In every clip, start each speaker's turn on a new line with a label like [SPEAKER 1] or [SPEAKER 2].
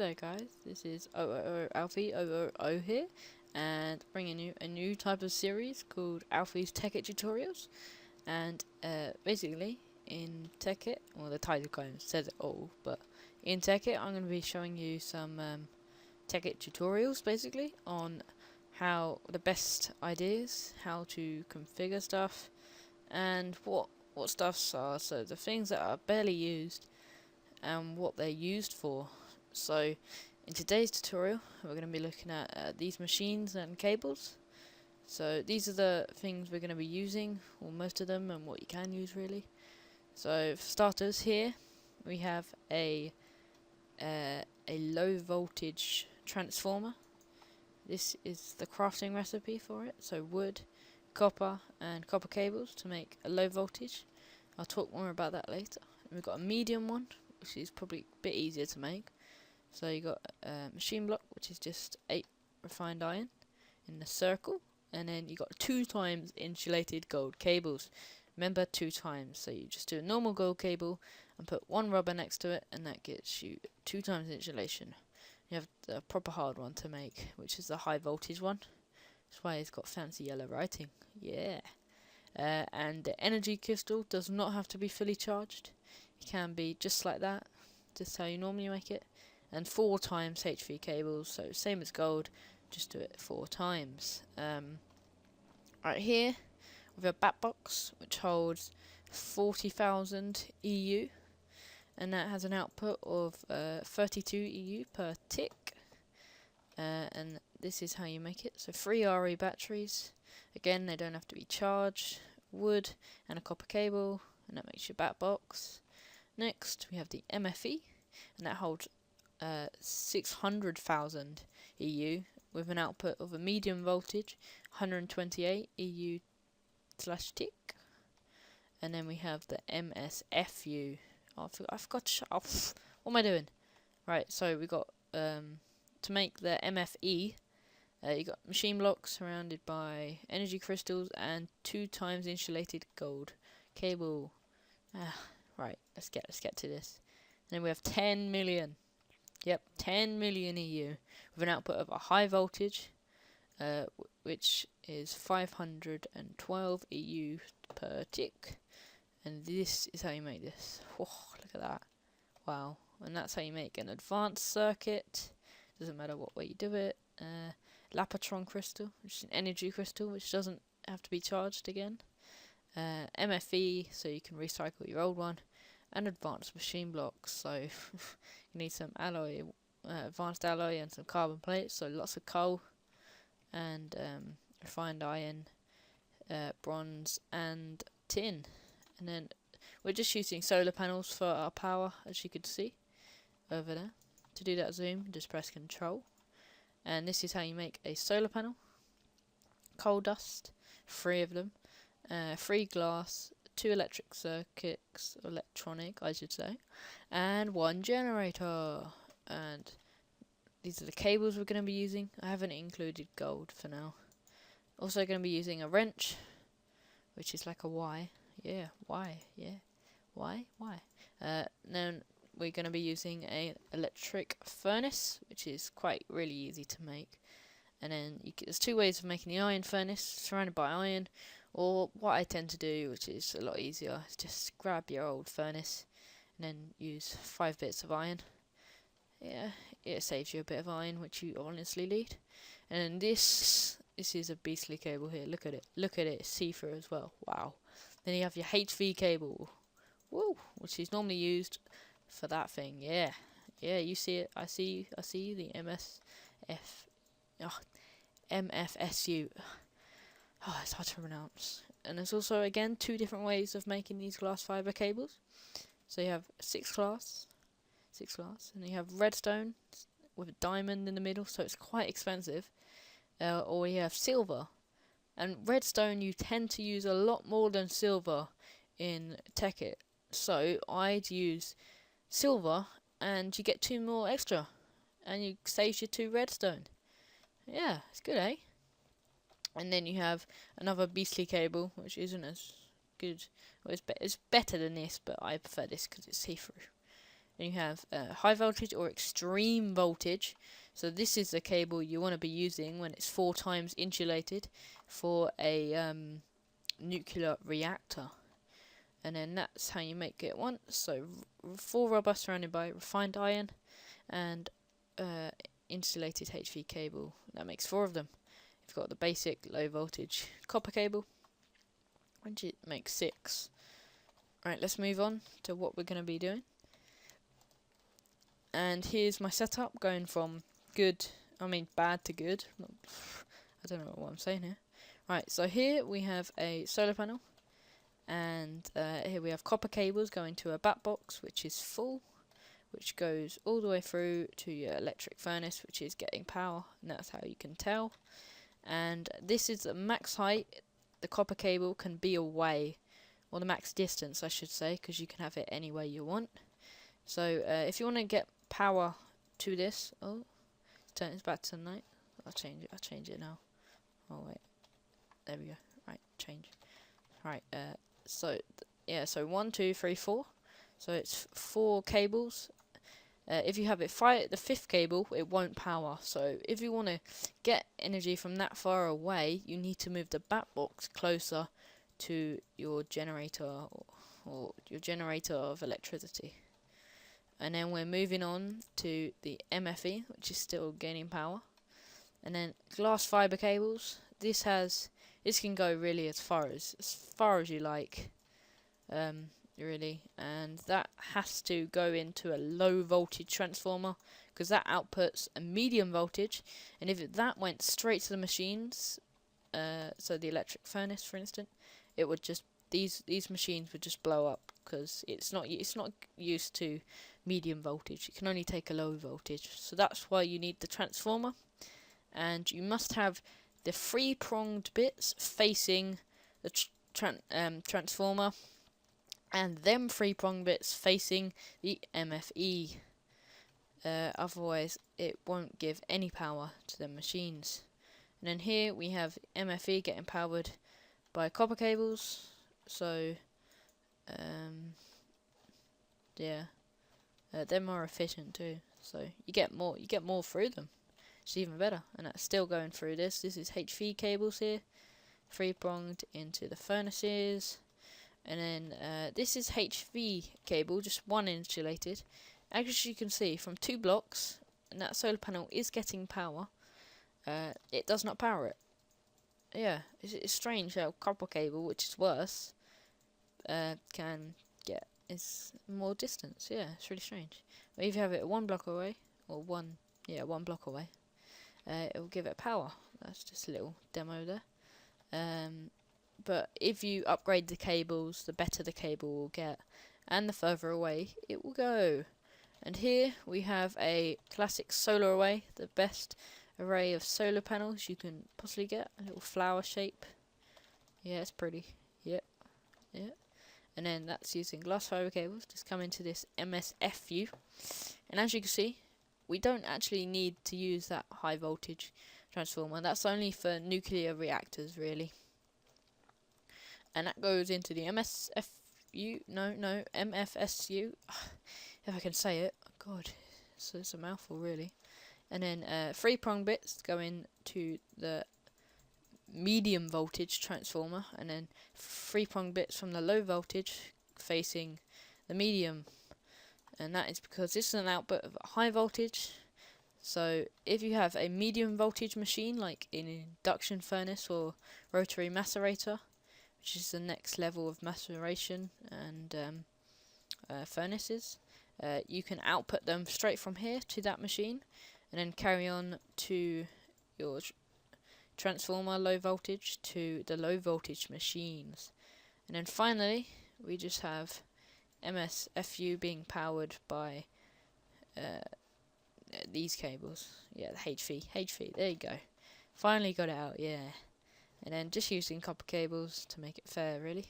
[SPEAKER 1] there guys, this is Alfie 000 here, and bringing you a new type of series called Alfie's Tekkit tutorials. And basically in Tekkit, well the title kind of says it all, but in Tekkit I'm going to be showing you some Tekkit tutorials basically on how the best ideas, how to configure stuff, and what stuffs are, so the things that are barely used and what they're used for. So in today's tutorial we're going to be looking at these machines and cables. So these are the things we're going to be using, or most of them, and what you can use really. So for starters, here we have a low voltage transformer. This is the crafting recipe for it. So wood, copper and copper cables to make a low voltage. I'll talk more about that later. And we've got a medium one, which is probably a bit easier to make. So you got a machine block, which is just 8 refined iron in a circle, and then you got 2 times insulated gold cables. Remember, 2 times. So you just do a normal gold cable and put 1 rubber next to it, and that gets you 2 times insulation. You have the proper hard one to make, which is the high voltage one. That's why it's got fancy yellow writing. Yeah. And the energy crystal does not have to be fully charged. It can be just like that, just how you normally make it. And 4 times HV cables, so same as gold, just do it 4 times. Right here we have a bat box which holds 40,000 EU, and that has an output of 32 EU per tick. And this is how you make it. So 3 RE batteries, again they don't have to be charged, wood and a copper cable, and that makes your bat box. Next we have the MFE, and that holds 600,000 EU with an output of a medium voltage 128 EU slash tick. And then we have the MSFU. Oh, I forgot to what am I doing? Right, so we got to make the MFE, you got machine blocks surrounded by energy crystals and 2 times insulated gold cable. Right, let's get to this. And then we have 10 million. Yep, 10 million EU with an output of a high voltage, which is 512 EU per tick. And this is how you make this. Oh, look at that. Wow. And that's how you make an advanced circuit. Doesn't matter what way you do it. Lapotron crystal, which is an energy crystal, which doesn't have to be charged again. MFE, so you can recycle your old one. And advanced machine blocks, so you need some alloy, advanced alloy and some carbon plates, so lots of coal and refined iron, bronze and tin. And then we're just using solar panels for our power, as you could see over there. To do that zoom, just press Control, and this is how you make a solar panel. Coal dust, 3 of them, 3 glass, 2 electric circuits, electronic I should say, and 1 generator. And these are the cables we're going to be using. I haven't included gold for now. Also going to be using a wrench, which is like a Y. Yeah, Y. Yeah, Y. Then we're going to be using a electric furnace, which is quite really easy to make. And then there's 2 ways of making the iron furnace, surrounded by iron. Or what I tend to do, which is a lot easier, is just grab your old furnace and then use 5 bits of iron. Yeah, it saves you a bit of iron, which you honestly need. And this is a beastly cable here. Look at it. Look at it. It's see-through as well. Wow. Then you have your HV cable. Woo! Which is normally used for that thing. Yeah. Yeah, you see it. I see you. The MFSU. Oh, it's hard to pronounce. And there's also, again, 2 different ways of making these glass fiber cables. So you have 6 glass, and you have redstone with a diamond in the middle, so it's quite expensive. Or you have silver. And redstone you tend to use a lot more than silver in Tekkit. So I'd use silver, and you get 2 more extra, and you save your 2 redstone. Yeah, it's good, eh? And then you have another beastly cable, which isn't as good. Well, it's better than this, but I prefer this because it's see-through. Then you have high voltage or extreme voltage. So this is the cable you want to be using when it's 4 times insulated for a nuclear reactor. And then that's how you make it once. So 4 rubber surrounded by refined iron and insulated HV cable. That makes 4 of them. You've got the basic low voltage copper cable, which it makes 6. Right, let's move on to what we're going to be doing. And here's my setup going from bad to good. I don't know what I'm saying here. Right, so here we have a solar panel, and here we have copper cables going to a bat box, which is full, which goes all the way through to your electric furnace, which is getting power, and that's how you can tell. And this is the max height the copper cable can be away, or the max distance I should say, because you can have it any way you want. So if you want to get power to this, it's back to night. I'll change it now. Oh wait, there we go. Right, change. Right, so 1, 2, 3, 4. So it's 4 cables. If you have the 5th cable, it won't power. So if you want to get energy from that far away, you need to move the bat box closer to your generator or your generator of electricity. And then we're moving on to the MFE, which is still gaining power. And then glass fiber cables. This can go really as far as you like, really. And that has to go into a low voltage transformer, because that outputs a medium voltage. And if that went straight to the machines, so the electric furnace, for instance, it would just these machines would just blow up, because it's not used to medium voltage. It can only take a low voltage. So that's why you need the transformer, and you must have the 3-pronged bits facing the transformer, and them 3-pronged bits facing the MFE. Otherwise it won't give any power to the machines. And then here we have MFE getting powered by copper cables. So they're more efficient too, so you get more through them. It's even better. And that's still going through this. This is HV cables here, 3-pronged into the furnaces. And then this is HV cable, just 1 insulated. As you can see, from 2 blocks, and that solar panel is getting power, it does not power it. Yeah, it's strange how copper cable, which is worse, can get more distance. Yeah, it's really strange. But if you have it 1 block away, or 1 block away, it will give it power. That's just a little demo there. But if you upgrade the cables, the better the cable will get, and the further away it will go. And here we have a classic solar array, the best array of solar panels you can possibly get. A little flower shape. Yeah, it's pretty. Yep. And then that's using glass fiber cables. Just come into this MSFU, and as you can see, we don't actually need to use that high voltage transformer. That's only for nuclear reactors, really. And that goes into the MFSU. If I can say it. Oh God, so it's a mouthful, really. And then 3-prong bits go into the medium voltage transformer, and then 3-prong bits from the low voltage facing the medium. And that is because this is an output of a high voltage. So if you have a medium voltage machine, like an induction furnace or rotary macerator, which is the next level of maceration and furnaces, you can output them straight from here to that machine, and then carry on to your transformer low voltage to the low voltage machines. And then finally we just have MSFU being powered by these cables. Yeah, the HV, there you go. Finally got it out, yeah. And then just using copper cables to make it fair, really.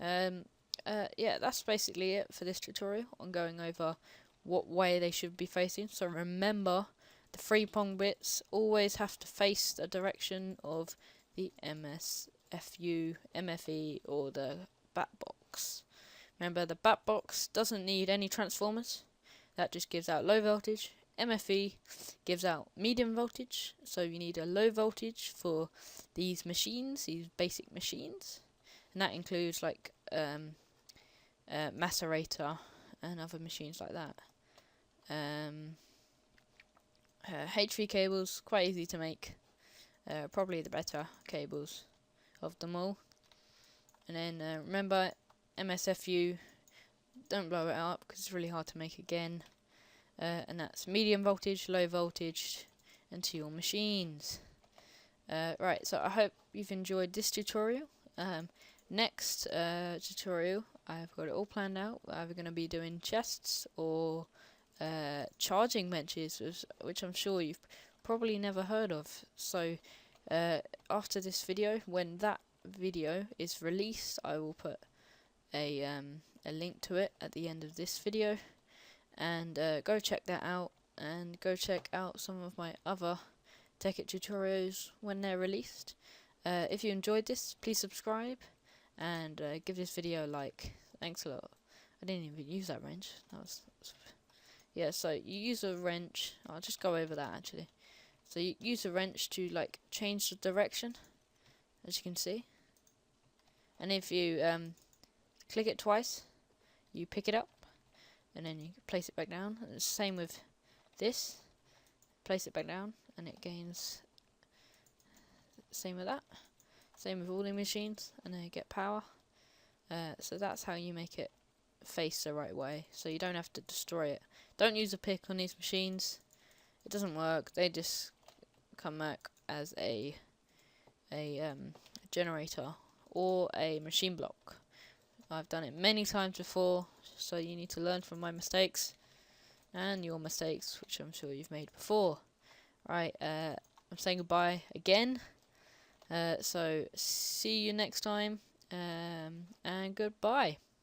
[SPEAKER 1] Yeah, that's basically it for this tutorial on going over what way they should be facing. So remember, the 3-prong bits always have to face the direction of the MSFU, MFE, or the bat box. Remember, the bat box doesn't need any transformers. that just gives out low voltage. MFE gives out medium voltage, so you need a low voltage for these machines, these basic machines, and that includes like macerator and other machines like that. HV cables, quite easy to make, probably the better cables of them all. And then remember, MSFU, don't blow it up because it's really hard to make again. And that's medium voltage, low voltage into your machines. Right, so I hope you've enjoyed this tutorial. Next tutorial, I've got it all planned out. We're either going to be doing chests or charging benches, which I'm sure you've probably never heard of. So after this video, when that video is released, I will put a link to it at the end of this video, and go check that out, and go check out some of my other Tekkit tutorials when they're released. If you enjoyed this, please subscribe and give this video a like. Thanks a lot. I didn't even use that wrench. Yeah, so you use a wrench. I'll just go over that actually. So you use a wrench to like change the direction, as you can see. And if you click it twice, you pick it up, and then you place it back down. And it's the same with this. Place it back down, and it gains. Same with that. Same with all the machines, and they get power. So that's how you make it face the right way, so you don't have to destroy it. Don't use a pick on these machines. It doesn't work. They just come back as a generator or a machine block. I've done it many times before, so you need to learn from my mistakes and your mistakes, which I'm sure you've made before. Right, I'm saying goodbye again. So see you next time, and goodbye.